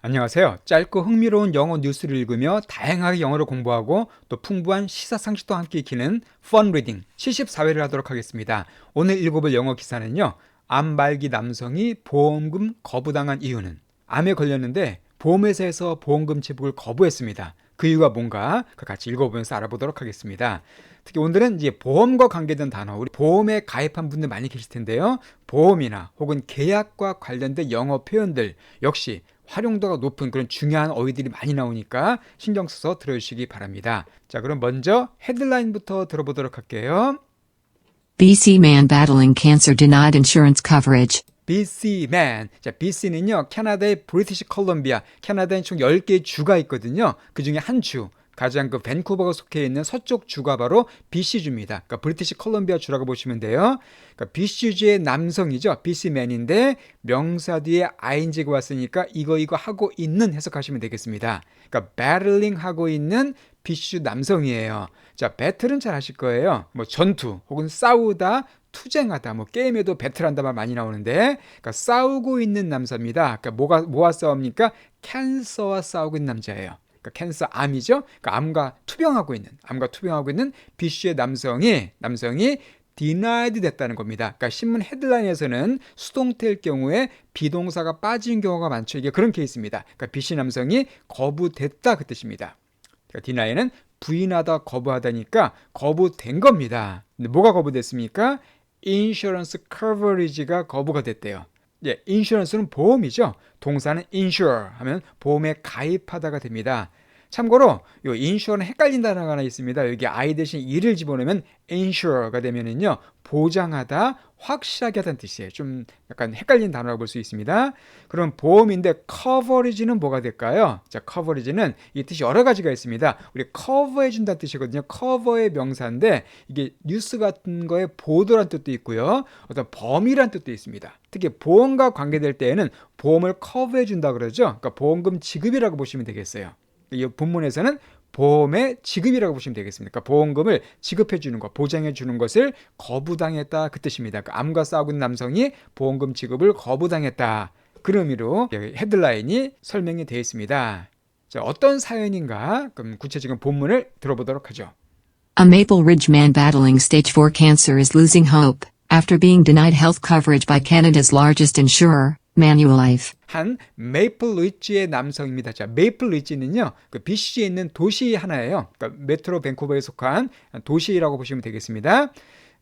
안녕하세요. 짧고 흥미로운 영어 뉴스를 읽으며 다양하게 영어를 공부하고 또 풍부한 시사 상식도 함께 익히는 Fun Reading 74회를 하도록 하겠습니다. 오늘 읽어볼 영어 기사는요. 암 말기 남성이 보험금 거부당한 이유는, 암에 걸렸는데 보험회사에서 보험금 지불을 거부했습니다. 그 이유가 뭔가 같이 읽어보면서 알아보도록 하겠습니다. 특히 오늘은 이제 보험과 관계된 단어, 우리 보험에 가입한 분들 많이 계실 텐데요. 보험이나 혹은 계약과 관련된 영어 표현들 역시 활용도가 높은 그런 중요한 어휘들이 많이 나오니까 신경 써서 들어주시기 바랍니다. 자, 그럼 먼저 헤드라인부터 들어보도록 할게요. BC man battling cancer denied insurance coverage. BCman. 자, BC는요, 캐나다의 브리티시 컬럼비아, 캐나다에 총 10개의 주가 있거든요. 그 중에 한 주, 가장 그 밴쿠버가 속해 있는 서쪽 주가 바로 BC주입니다. 그러니까 브리티시 컬럼비아 주라고 보시면 돼요. 그러니까 BC주의 남성이죠. BCman인데 명사 뒤에 ing가 왔으니까 이거 하고 있는 해석하시면 되겠습니다. 그러니까 battling 하고 있는 BC주 남성이에요. 자, 배틀은 잘 아실 거예요. 뭐 전투 혹은 싸우다, 투쟁하다, 뭐 게임에도 배틀한다 말 많이 나오는데, 그러니까 싸우고 있는 남자입니다. 그러니까 뭐와 싸웁니까? 캔서와 싸우고 있는 남자예요. 그러니까 캔서 암이죠. 그러니까 암과 투병하고 있는 BC의 남성이 denied 됐다는 겁니다. 그러니까 신문 헤드라인에서는 수동태일 경우에 비동사가 빠진 경우가 많죠. 이게 그런 케이스입니다. 그러니까 BC 남성이 거부됐다 그 뜻입니다. 그러니까 deni는 부인하다, 거부하다니까 거부된 겁니다. 근데 뭐가 거부됐습니까? 인슈런스 커버리지가 거부가 됐대요. 예, 인슈런스는 보험이죠. 동사는 insure 하면 보험에 가입하다가 됩니다. 참고로 이 insure는 헷갈린 단어가 하나 있습니다. 여기 I 대신 e를 집어넣으면 insure가 되면은요, 보장하다, 확실하게 하다는 뜻이에요. 좀 약간 헷갈린 단어라고 볼 수 있습니다. 그럼 보험인데 coverage는 뭐가 될까요? 자, coverage는 이 뜻이 여러 가지가 있습니다. 우리 cover해 준다는 뜻이거든요. cover의 명사인데 이게 뉴스 같은 거에 보도란 뜻도 있고요. 어떤 범위란 뜻도 있습니다. 특히 보험과 관계될 때에는 보험을 커버해 준다 그러죠. 그러니까 보험금 지급이라고 보시면 되겠어요. 이 본문에서는 보험의 지급이라고 보시면 되겠습니다. 그러니까 보험금을 지급해 주는 것, 보장해 주는 것을 거부당했다 그 뜻입니다. 그러니까 암과 싸우고 있는 남성이 보험금 지급을 거부당했다. 그런 의미로 헤드라인이 설명이 되어 있습니다. 자, 어떤 사연인가? 그럼 구체적인 본문을 들어보도록 하죠. A Maple Ridge man battling stage 4 cancer is losing hope after being denied health coverage by Canada's largest insurer, Manulife. 한 메이플 리지의 남성입니다. 자, 메이플 리지는요, 그 BC에 있는 도시 하나예요. 그러니까 메트로 밴쿠버에 속한 도시라고 보시면 되겠습니다.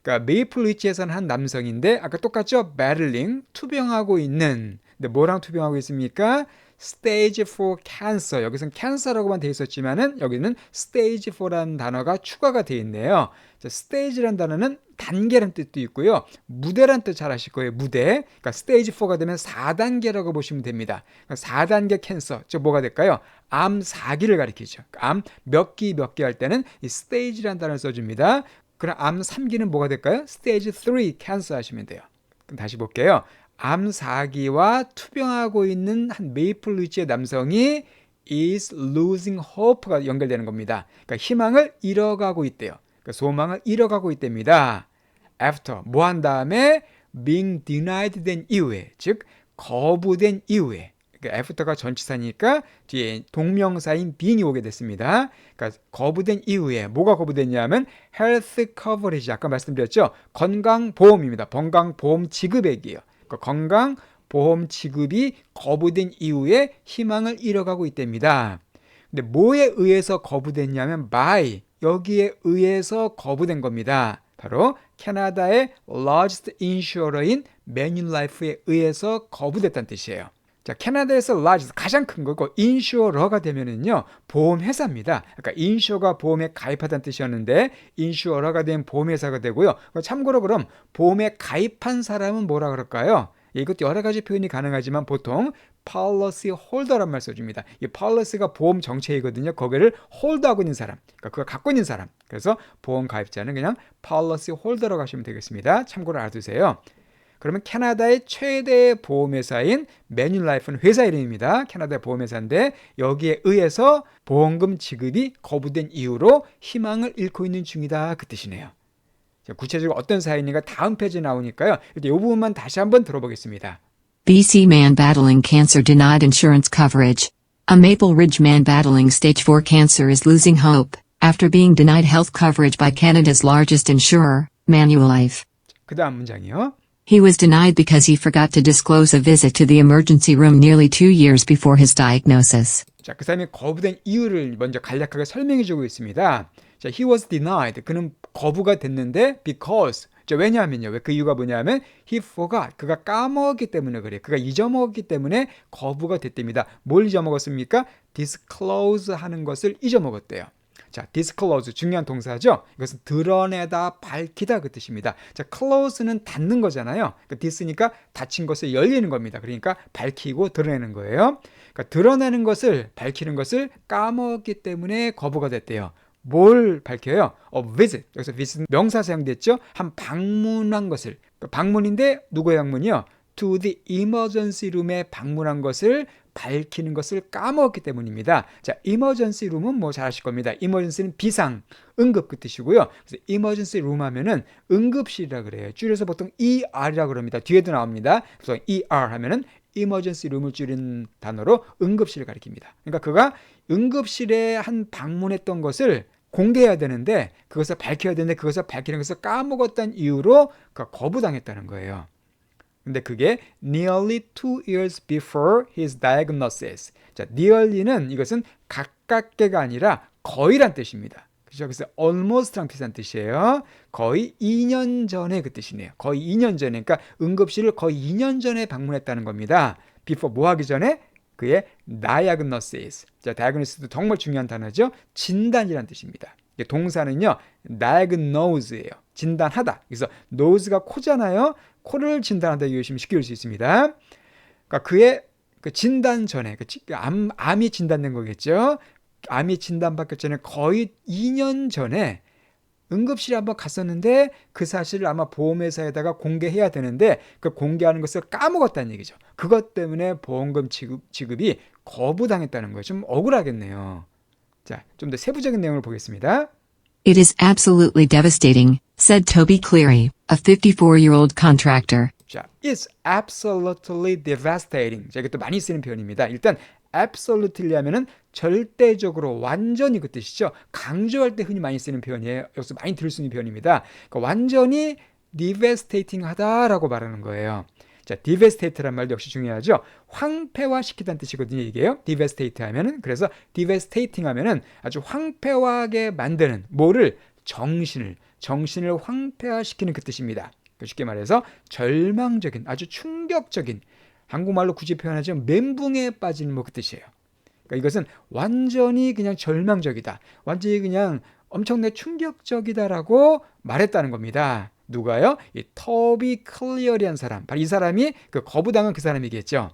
그러니까 메이플 리지에서는 한 남성인데 아까 똑같죠? battling, 투병하고 있는. 근데 뭐랑 투병하고 있습니까? 스테이지 4 캔서. 여기서는 캔서라고만 되어 있었지만은 여기는 스테이지 4라는 단어가 추가가 되어 있네요. 자, 스테이지라는 단어는 단계란 뜻도 있고요. 무대란 뜻 잘 아실 거예요. 무대. 그러니까 스테이지 4가 되면 4단계라고 보시면 됩니다. 그러니까 4단계 캔서. 즉 뭐가 될까요? 암 4기를 가리키죠. 암 몇 기 할 때는 이 스테이지라는 단어를 써줍니다. 그럼 암 3기는 뭐가 될까요? 스테이지 3 캔서 하시면 돼요. 그럼 다시 볼게요. 암 4기와 투병하고 있는 한 메이플 리지의 남성이 is losing hope가 연결되는 겁니다. 그러니까 희망을 잃어가고 있대요. 그러니까 소망을 잃어가고 있답니다. after 뭐 한 다음에 being denied 된 이후에, 즉 거부된 이후에. 그러니까 after가 전치사니까 뒤에 동명사인 being이 오게 됐습니다. 그러니까 거부된 이후에 뭐가 거부됐냐면 health coverage, 아까 말씀드렸죠. 건강보험입니다. 건강보험 지급액이에요. 그러니까 건강보험 지급이 거부된 이후에 희망을 잃어가고 있답니다. 근데 뭐에 의해서 거부됐냐면 by, 여기에 의해서 거부된 겁니다. 바로 캐나다의 largest insurer인 Manulife에 의해서 거부됐다는 뜻이에요. 자, 캐나다에서 largest, 가장 큰 거고 insurer가 되면은요, 보험회사입니다. 그러니까 insure가 보험에 가입하다는 뜻이었는데 insurer가 된 보험회사가 되고요. 참고로 그럼 보험에 가입한 사람은 뭐라 그럴까요? 이것도 여러 가지 표현이 가능하지만 보통 policy holder란 말 써줍니다. 이 policy가 보험 정체이거든요. 거기를 홀드하고 있는 사람, 그러니까 그걸 갖고 있는 사람. 그래서 보험 가입자는 그냥 policy holder라고 하시면 되겠습니다. 참고로 알아두세요. 그러면 캐나다의 최대 보험회사인 매뉴라이프는 회사 이름입니다. 캐나다의 보험회사인데 여기에 의해서 보험금 지급이 거부된 이후로 희망을 잃고 있는 중이다 그 뜻이네요. 구체적으로 어떤 사연인가 다음 페이지에 나오니까요. 일단 이 부분만 다시 한번 들어보겠습니다. BC man battling cancer denied insurance coverage. A Maple Ridge man battling stage 4 cancer is losing hope after being denied health coverage by Canada's largest insurer, Manulife. 그 다음 문장이요. He was denied because he forgot to disclose a visit to the emergency room nearly 2 years before his diagnosis. 자, 그 사람이 거부된 이유를 먼저 간략하게 설명해 주고 있습니다. 자, he was denied. 그는 거부가 됐는데 because. 자, 왜냐하면요. 왜 그 이유가 뭐냐면 he forgot. 그가 까먹었기 때문에 그래요. 그가 잊어먹었기 때문에 거부가 됐답니다. 뭘 잊어먹었습니까? disclose 하는 것을 잊어먹었대요. 자, disclose 중요한 동사죠. 이것은 드러내다, 밝히다 그 뜻입니다. 자, close는 닫는 거잖아요. 그러니까 dis니까 닫힌 것을 열리는 겁니다. 그러니까 밝히고 드러내는 거예요. 그러니까 드러내는 것을, 밝히는 것을 까먹었기 때문에 거부가 됐대요. 뭘 밝혀요? visit. 여기서 visit 명사 사용됐죠? 한 방문한 것을. 방문인데 누구의 방문이요? to the emergency room에 방문한 것을 밝히는 것을 까먹었기 때문입니다. 자, emergency room은 뭐 잘 아실 겁니다. emergency는 비상, 응급 그 뜻이고요. 그래서 emergency room 하면은 응급실이라 그래요. 줄여서 보통 ER이라 그럽니다. 뒤에도 나옵니다. 그래서 ER 하면은 emergency room을 줄인 단어로 응급실을 가리킵니다. 그러니까 그가 응급실에 한 방문했던 것을 공개해야 되는데 그것을 밝혀야 되는데 그것을 밝히는 것을 까먹었다는 이유로 그가 거부당했다는 거예요. 근데 그게 nearly 2 years before his diagnosis. 자, nearly는 이것은 가깝게가 아니라 거의란 뜻입니다. 그렇죠? 그래서 almost란 비슷한 뜻이에요. 거의 2년 전에 그 뜻이네요. 거의 2년 전에. 그러니까 응급실을 거의 2년 전에 방문했다는 겁니다. before 뭐 하기 전에? 그의 diagnosis. 자, diagnosis도 정말 중요한 단어죠. 진단이란 뜻입니다. 동사는요, diagnose예요. 진단하다. 그래서 nose가 코잖아요. 코를 진단하다 이해하시면 쉽게 볼 수 있습니다. 그러니까 그의 그 진단 전에 암이 진단된 거겠죠. 암이 진단받기 전에 거의 2년 전에 응급실에 한번 갔었는데 그 사실을 아마 보험회사에다가 공개해야 되는데 그 공개하는 것을 까먹었다는 얘기죠. 그것 때문에 보험금 지급이 거부당했다는 거예요. 좀 억울하겠네요. 자, 좀 더 세부적인 내용을 보겠습니다. It is absolutely devastating, said Toby Cleary, a 54-year-old contractor. 자, it's absolutely devastating. 자, 이것도 많이 쓰는 표현입니다. 일단 absolutely 하면은 절대적으로, 완전히 그 뜻이죠. 강조할 때 흔히 많이 쓰는 표현이에요. 여기서 많이 들을 수 있는 표현입니다. 그러니까 완전히 devastating 하다라고 말하는 거예요. 자, devastate란 말도 역시 중요하죠. 황폐화시키다는 뜻이거든요, 이게요. devastate 하면은. 그래서 devastating 하면은 아주 황폐하게 만드는, 뭐를? 정신을 황폐화시키는 그 뜻입니다. 쉽게 말해서 절망적인, 아주 충격적인, 한국말로 굳이 표현하자면 멘붕에 빠지는 뭐 그 뜻이에요. 그러니까 이것은 완전히 그냥 절망적이다. 완전히 그냥 엄청나게 충격적이다라고 말했다는 겁니다. 누가요? 이 터비 클리어리한 사람. 바로 이 사람이 그 거부당한 그 사람이겠죠.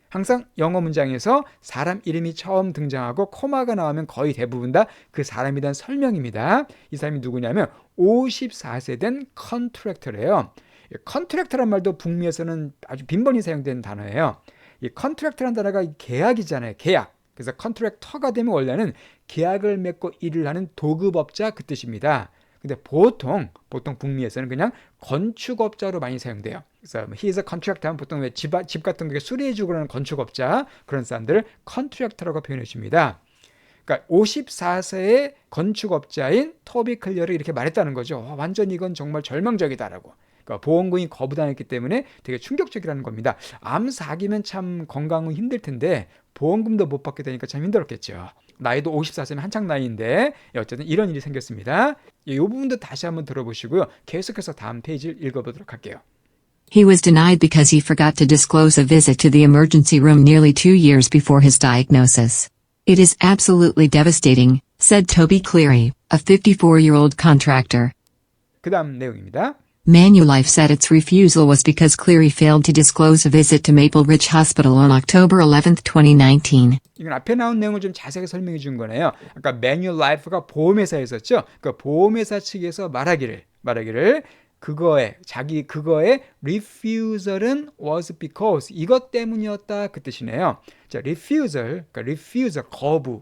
항상 영어 문장에서 사람 이름이 처음 등장하고 코마가 나오면 거의 대부분 다 그 사람에 대한 설명입니다. 이 사람이 누구냐면 54세 된 컨트랙터래요. 컨트랙터란 말도 북미에서는 아주 빈번히 사용되는 단어예요. 이 컨트랙터란 단어가 계약이잖아요. 계약. 그래서 컨트랙터가 되면 원래는 계약을 맺고 일을 하는 도급업자 그 뜻입니다. 근데 보통 북미에서는 그냥 건축업자로 많많이 사용돼요. 그래서 he is a contractor 하면 보통 왜 집 같은 거 수리해주고 그러는 건축업자, 그런 사람들을 컨트랙터라고 표현해 줍니다. 그러니까 54세의 건축업자인 토비 클리어를 이렇게 말했다는 거죠. 완전히 이건 정말 절망적이다라고. 그러니까 보험금이 거부당했기 때문에 되게 충격적이라는 겁니다. 암 사기면 참 건강은 힘들 텐데 보험금도 못 받게 되니까 참 힘들었겠죠. 나이도 54세면 한창 나이인데 어쨌든 이런 일이 생겼습니다. 이 부분도 다시 한번 들어보시고요. 계속해서 다음 페이지를 읽어보도록 할게요. He was denied because he forgot to disclose a visit to the emergency room nearly 2 years before his diagnosis. It is absolutely devastating, said Toby Cleary, a 54-year-old contractor. 그 다음 내용입니다. Manulife said its refusal was because Cleary failed to disclose a visit to Maple Ridge Hospital on October 11, 2019. 이건 앞에 나온 내용을 좀 자세하게 설명해 준 거네요. 아까 Manulife가 보험회사였었죠. 그 보험회사 측에서 말하기를 그거의 refusal은 was because 이것 때문이었다 그 뜻이네요. 자, refusal,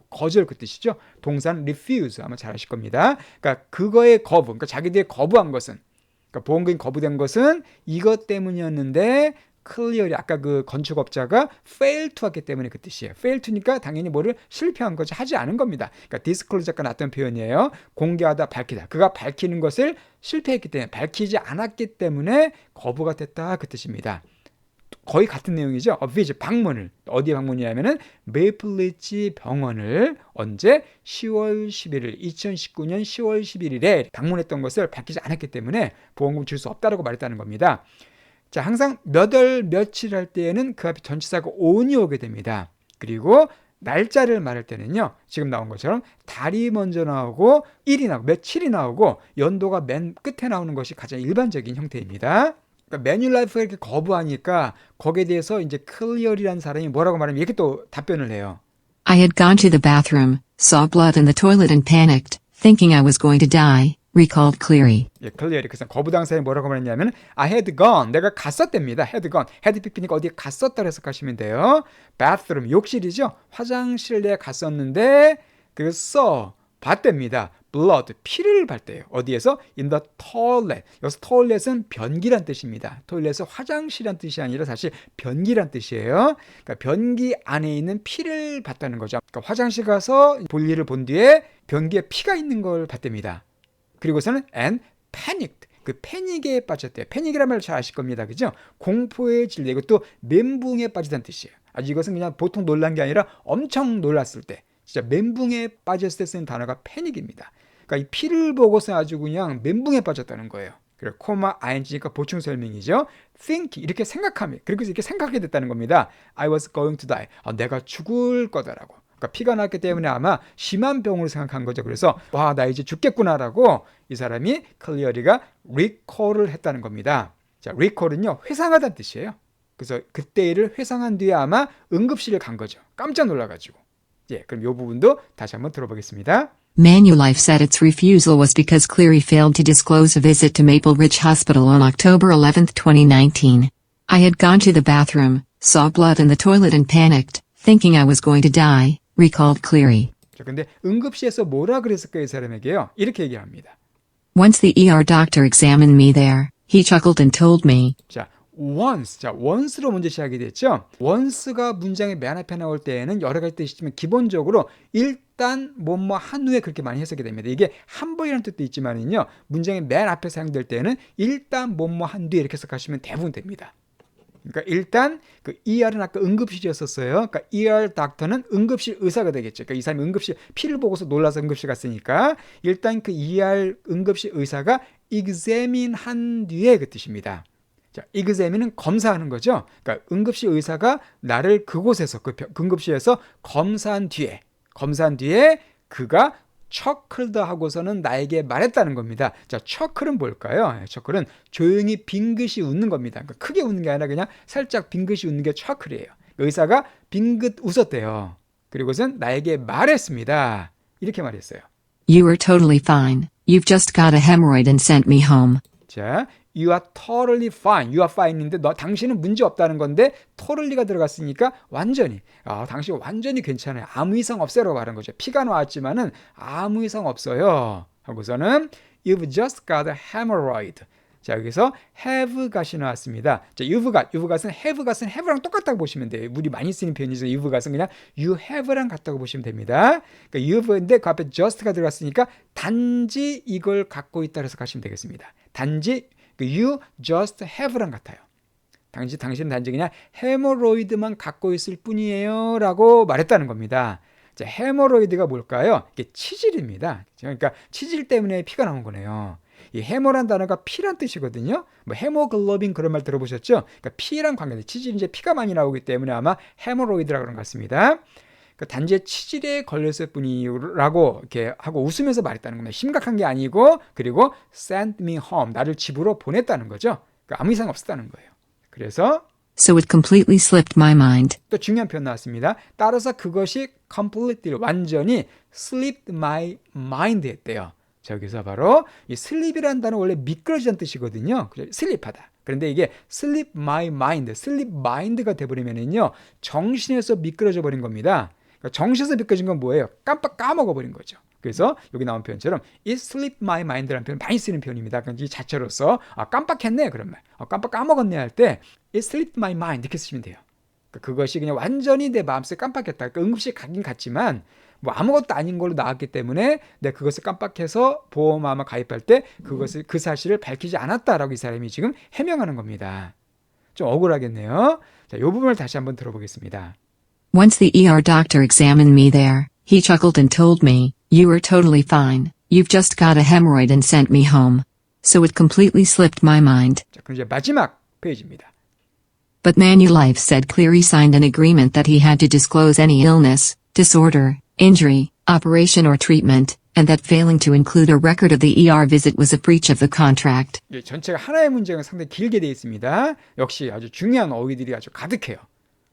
거절 그 뜻이죠. 동사는 refuse 아마 잘 아실 겁니다. 그러니까 그거의 거부, 그러니까 자기들이 거부한 것은, 그러니까 보험금이 거부된 것은 이것 때문이었는데 clearly 아까 그 건축업자가 fail to 했기 때문에 그 뜻이에요. fail to니까 당연히 뭐를 실패한 거지 하지 않은 겁니다. 그러니까 disclose 아까 나왔던 표현이에요. 공개하다, 밝히다. 그가 밝히는 것을 실패했기 때문에 밝히지 않았기 때문에 거부가 됐다 그 뜻입니다. 거의 같은 내용이죠. visit 방문을 어디에 방문이냐면은 메이플리치 병원을 언제 10월 11일 2019년 10월 11일에 방문했던 것을 밝히지 않았기 때문에 보험금 줄 수 없다라고 말했다는 겁니다. 자, 항상 몇 월 며칠 할 때에는 그 앞에 전치사가 on이 오게 됩니다. 그리고 날짜를 말할 때는요. 지금 나온 것처럼 달이 먼저 나오고 일이 나오고 며칠이 나오고 연도가 맨 끝에 나오는 것이 가장 일반적인 형태입니다. 그러니까 매뉴라이프가 이렇게 거부하니까 거기에 대해서 이제 클리어리라는 사람이 뭐라고 말하면 이렇게 또 답변을 해요. I had gone to the bathroom, saw blood in the toilet and panicked, thinking I was going to die, recalled Cleary. 예, 클리어리. 그래서 거부 당사에 뭐라고 말했냐면 I had gone. 내가 갔었답니다. had gone. had pp니까 어디에 갔었다고 해석하시면 돼요. bathroom. 욕실이죠. 화장실 내에 갔었는데 그래서 봤답니다. blood. 피를 봤대요. 어디에서? in the toilet. 여기서 toilet은 변기란 뜻입니다. toilet은 화장실이란 뜻이 아니라 사실 변기란 뜻이에요. 그러니까 변기 안에 있는 피를 봤다는 거죠. 그러니까 화장실 가서 볼일을 본 뒤에 변기에 피가 있는 걸 봤답니다. 그리고서는 and panicked. 그 패닉에 빠졌대요. 패닉이란 말을 잘 아실 겁니다. 그죠? 공포에 질려. 이것도 멘붕에 빠지다는 뜻이에요. 아주 이것은 그냥 보통 놀란 게 아니라 엄청 놀랐을 때, 진짜 멘붕에 빠졌을 때 쓰는 단어가 패닉입니다. 그러니까 이 피를 보고서 아주 그냥 멘붕에 빠졌다는 거예요. 그리고 코마 ing니까 보충 설명이죠. think 이렇게 생각하면, 그리고 이렇게 생각하게 됐다는 겁니다. I was going to die. 내가 죽을 거다라고. 그러니까 피가 났기 때문에 아마 심한 병으로 생각한 거죠. 그래서 와, 나 이제 죽겠구나라고 이 사람이 클리어리가 recall을 했다는 겁니다. 자, recall은요 회상하다는 뜻이에요. 그래서 그때 일을 회상한 뒤에 아마 응급실에 간 거죠. 깜짝 놀라가지고. 예, 그럼 이 부분도 다시 한번 들어보겠습니다. Manulife said its refusal was because Cleary failed to disclose a visit to Maple Ridge Hospital on October 11, 2019. I had gone to the bathroom, saw blood in the toilet and panicked, thinking I was going to die, recalled Cleary. 자, 근데 응급실에서 뭐라 그랬을까요, 이 사람에게요? 이렇게 얘기합니다. Once the ER doctor examined me there, he chuckled and told me. 자, once. 자, once로 먼저 시작이 됐죠. once가 문장의 맨 앞에 나올 때에는 여러 가지 뜻이 있지만 기본적으로 일단 뭐뭐 한 후에 그렇게 많이 해석이 됩니다. 이게 한 번이라는 뜻도 있지만은요. 문장의 맨 앞에 사용될 때는 일단 뭐뭐 한 뒤에 이렇게 해석하시면 대부분 됩니다. 그러니까 일단 그 ER은 아까 응급실이었었어요. 그러니까 ER 닥터는 응급실 의사가 되겠죠. 그러니까 이 사람이 응급실 피를 보고서 놀라서 응급실 갔으니까 일단 그 ER 응급실 의사가 examine 한 뒤에 그 뜻입니다. 자, examine은 검사하는 거죠. 그러니까 응급실 의사가 나를 그곳에서 그 응급실에서 검사한 뒤에 그가 chuckled 하고서는 나에게 말했다는 겁니다. 자, chuckle은 뭘까요? chuckle은 조용히 빙긋이 웃는 겁니다. 그러니까 크게 웃는 게 아니라 그냥 살짝 빙긋이 웃는 게 chuckle이에요. 의사가 빙긋 웃었대요. 그리고선 나에게 말했습니다. 이렇게 말했어요. You were totally fine. You've just got a hemorrhoid and sent me home. 자, you are totally fine. You are fine인데 당신은 문제 없다는 건데 totally가 들어갔으니까 완전히. 당신 완전히 괜찮아요. 아무 이상 없어요라고 말한 거죠. 피가 나왔지만은 아무 이상 없어요. 하고서는 you've just got a hemorrhoid. 자, 여기서 have got이 나왔습니다. 자, you've got은 have got은 have랑 똑같다고 보시면 돼요. 우리 많이 쓰는 표현이죠. you've got은 그냥 you have랑 같다고 보시면 됩니다. 그러니까 you've인데 그 앞에 just가 들어갔으니까 단지 이걸 갖고 있다 해서 가시면 되겠습니다. 단지 you just have랑 같아요. 당신은 단지 그냥 헤모로이드만 갖고 있을 뿐이에요 라고 말했다는 겁니다. 자, 헤모로이드가 뭘까요? 이게 치질입니다. 그러니까 치질 때문에 피가 나온 거네요. 이 헤모란 단어가 피란 뜻이거든요. 뭐 헤모글로빈 그런 말 들어보셨죠? 그러니까 피랑 관계돼. 치질이 이제 피가 많이 나오기 때문에 아마 헤모로이드라고 그런 것 같습니다. 그러니까 단지 치질에 걸렸을 뿐이라고 이렇게 하고 웃으면서 말했다는 겁니다. 심각한 게 아니고 그리고 send me home. 나를 집으로 보냈다는 거죠. 그러니까 아무 이상 없었다는 거예요. 그래서 So it completely slipped my mind. 또 중요한 표현 나왔습니다. 따라서 그것이 completely 완전히 slipped my mind 했대요. 자, 여기서 바로 이 slip이라는 단어 원래 미끄러지는 뜻이거든요. 슬립하다. 그런데 이게 slip my mind, slip mind가 돼버리면은요 정신에서 미끄러져 버린 겁니다. 그러니까 정신에서 미끄러진 건 뭐예요? 깜빡 까먹어 버린 거죠. 그래서 여기 나온 표현처럼 it slipped my mind라는 표현 많이 쓰는 표현입니다. 그러니까 이 자체로서 깜빡했네 그런 말, 까먹었네 할 때 it slipped my mind 이렇게 쓰시면 돼요. 그러니까 그것이 그냥 완전히 내 마음속에 깜빡했다. 그러니까 응급실 가긴 갔지만 뭐 아무것도 아닌 걸로 나왔기 때문에 내가 그것을 깜빡해서 보험암을 가입할 때 그 사실을 밝히지 않았다라고 이 사람이 지금 해명하는 겁니다. 좀 억울하겠네요. 자, 이 부분을 다시 한번 들어보겠습니다. Once the ER doctor examined me there, he chuckled and told me, "You are totally fine. You've just got a hemorrhoid and sent me home." So it completely slipped my mind. 자, 그럼 이제 마지막 페이지입니다. But Manulife said Cleary signed an agreement that he had to disclose any illness, disorder, injury, operation or treatment, and that failing to include a record of the ER visit was a breach of the contract. 예, 전체가 하나의 문장은 상당히 길게 되어 있습니다. 역시 아주 중요한 어휘들이 아주 가득해요.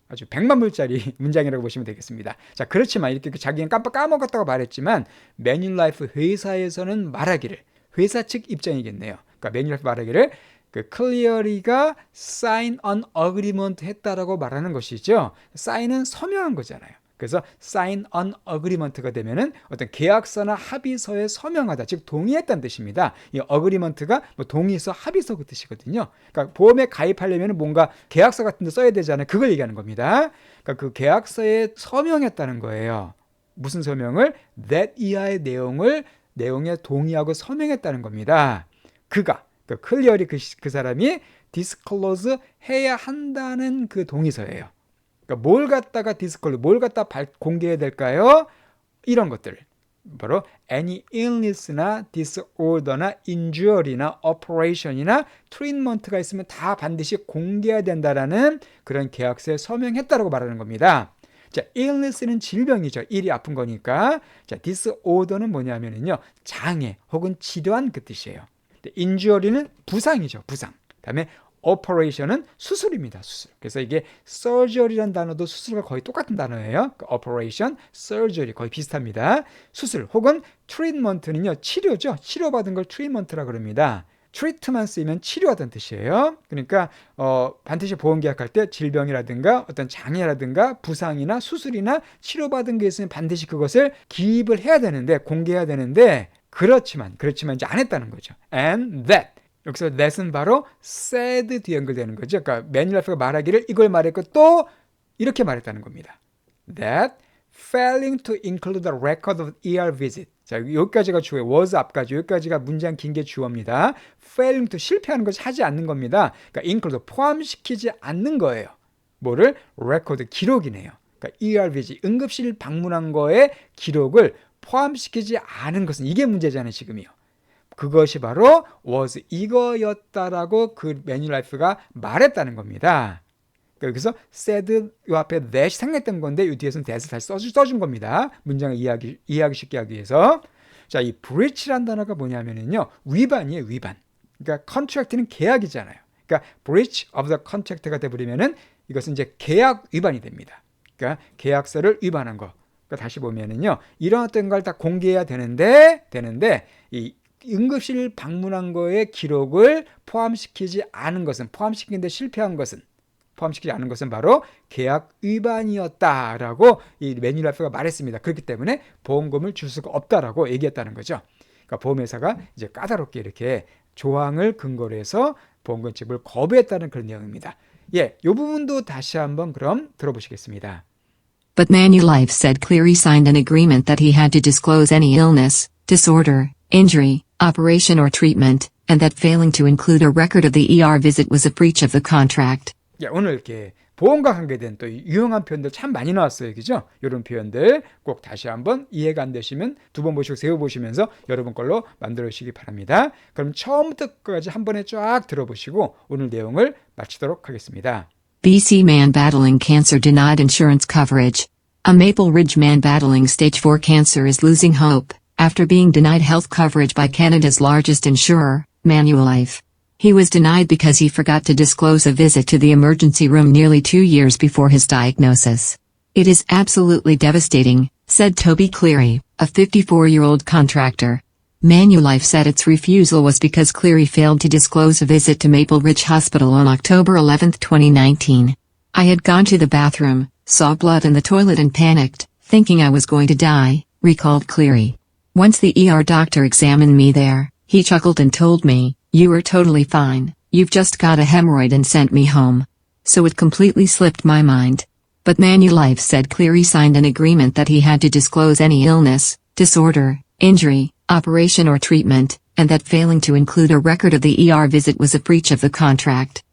아주 100만 불짜리 문장이라고 보시면 되겠습니다. 자, 그렇지만 이렇게 자기는 까먹었다고 말했지만 매뉴라이프 회사에서는 말하기를, 회사 측 입장이겠네요. 그러니까 매뉴라이프 말하기를 클리어리가 sign an agreement 했다라고 말하는 것이죠. sign은 서명한 거잖아요. 그래서 sign an agreement가 되면은 어떤 계약서나 합의서에 서명하다, 즉 동의했다는 뜻입니다. 이 agreement가 뭐 동의서, 합의서 그 뜻이거든요. 그러니까 보험에 가입하려면 뭔가 계약서 같은 데 써야 되잖아요. 그걸 얘기하는 겁니다. 그러니까 그 계약서에 서명했다는 거예요. 무슨 서명을? that 이하의 내용에 동의하고 서명했다는 겁니다. 클리어리 그 사람이 disclose 해야 한다는 그 동의서예요. 그러니까 뭘 갖다가 뭘 갖다 공개해야 될까요? 이런 것들. 바로 any illness나 disorder나 injury나 operation이나 treatment가 있으면 다 반드시 공개해야 된다라는 그런 계약서에 서명했다라고 말하는 겁니다. 자, illness는 질병이죠. 일이 아픈 거니까. 자, disorder는 뭐냐면요, 장애 혹은 질환 그 뜻이에요. injury는 부상이죠. 부상. 그다음에 operation은 수술입니다. 수술. 그래서 이게 surgery라는 단어도 수술과 거의 똑같은 단어예요. operation, surgery 거의 비슷합니다. 수술 혹은 treatment는요, 치료죠. 치료받은 걸 treatment라고 그럽니다. treat만 쓰이면 치료하다는 뜻이에요. 그러니까 반드시 보험 계약할 때 질병이라든가 어떤 장애라든가 부상이나 수술이나 치료받은 게 있으면 반드시 그것을 기입을 해야 되는데, 공개해야 되는데, 그렇지만 이제 안 했다는 거죠. And that. 여기서 that은 바로 said 뒤에 연결되는 거죠. 그러니까 매뉴라이프가 말하기를 이걸 말했고 또 이렇게 말했다는 겁니다. That failing to include the record of ER visit. 자, 여기까지가 주어예요. was 앞까지. 여기까지가 문장 긴 게 주어입니다. failing to 실패하는 것이 하지 않는 겁니다. 그러니까 include 포함시키지 않는 거예요. 뭐를? record 기록이네요. 그러니까 ER visit 응급실 방문한 거의 기록을 포함시키지 않은 것은, 이게 문제잖아요, 지금이요. 그것이 바로 was 이거였다라고 그 매뉴라이프가 말했다는 겁니다. 그래서 said 요 앞에 that이 생략된 건데 이 뒤에서는 that을 다시 써준 겁니다. 문장을 이해하기 쉽게 하기 위해서. 자, 이 breach라는 단어가 뭐냐면요, 위반이에요, 위반. 그러니까 contract는 계약이잖아요. 그러니까 breach of the contract가 돼버리면은 이것은 이제 계약 위반이 됩니다. 그러니까 계약서를 위반한 거. 그러니까 다시 보면은요, 이런 어떤 걸 다 공개해야 되는데 이 응급실 방문한 거에 기록을 포함시키지 않은 것은, 포함시키는데 실패한 것은, 포함시키지 않은 것은 바로 계약 위반이었다라고 이 매뉴라이프가 말했습니다. 그렇기 때문에 보험금을 줄 수가 없다라고 얘기했다는 거죠. 그러니까 보험회사가 이제 까다롭게 이렇게 조항을 근거로 해서 보험금 지급을 거부했다는 그런 내용입니다. 예, 이 부분도 다시 한번 그럼 들어보시겠습니다. But Manulife said Cleary signed an agreement that he had to disclose any illness, disorder, injury, operation or treatment, and that failing to include a record of the ER visit was a breach of the contract. 예, 오늘 이렇게 보험과 관계된 또 유용한 표현들 참 많이 나왔어요. 그죠? 이런 표현들 꼭 다시 한번 이해가 안 되시면 두 번 보시고 세워보시면서 여러분 걸로 만들어 주시기 바랍니다. 그럼 처음부터 끝까지 한 번에 쫙 들어보시고 오늘 내용을 마치도록 하겠습니다. BC man battling cancer denied insurance coverage. A Maple Ridge man battling stage 4 cancer is losing hope after being denied health coverage by Canada's largest insurer, Manulife. He was denied because he forgot to disclose a visit to the emergency room nearly 2 years before his diagnosis. It is absolutely devastating, said Toby Cleary, a 54-year-old contractor. Manulife said its refusal was because Cleary failed to disclose a visit to Maple Ridge Hospital on October 11, 2019. I had gone to the bathroom, saw blood in the toilet and panicked, thinking I was going to die, recalled Cleary. Once the ER doctor examined me there, he chuckled and told me, "You are totally fine, you've just got a hemorrhoid," and sent me home. So it completely slipped my mind. But Manulife said Cleary signed an agreement that he had to disclose any illness, disorder, injury, operation or treatment, and that failing to include a record of the ER visit was a breach of the contract.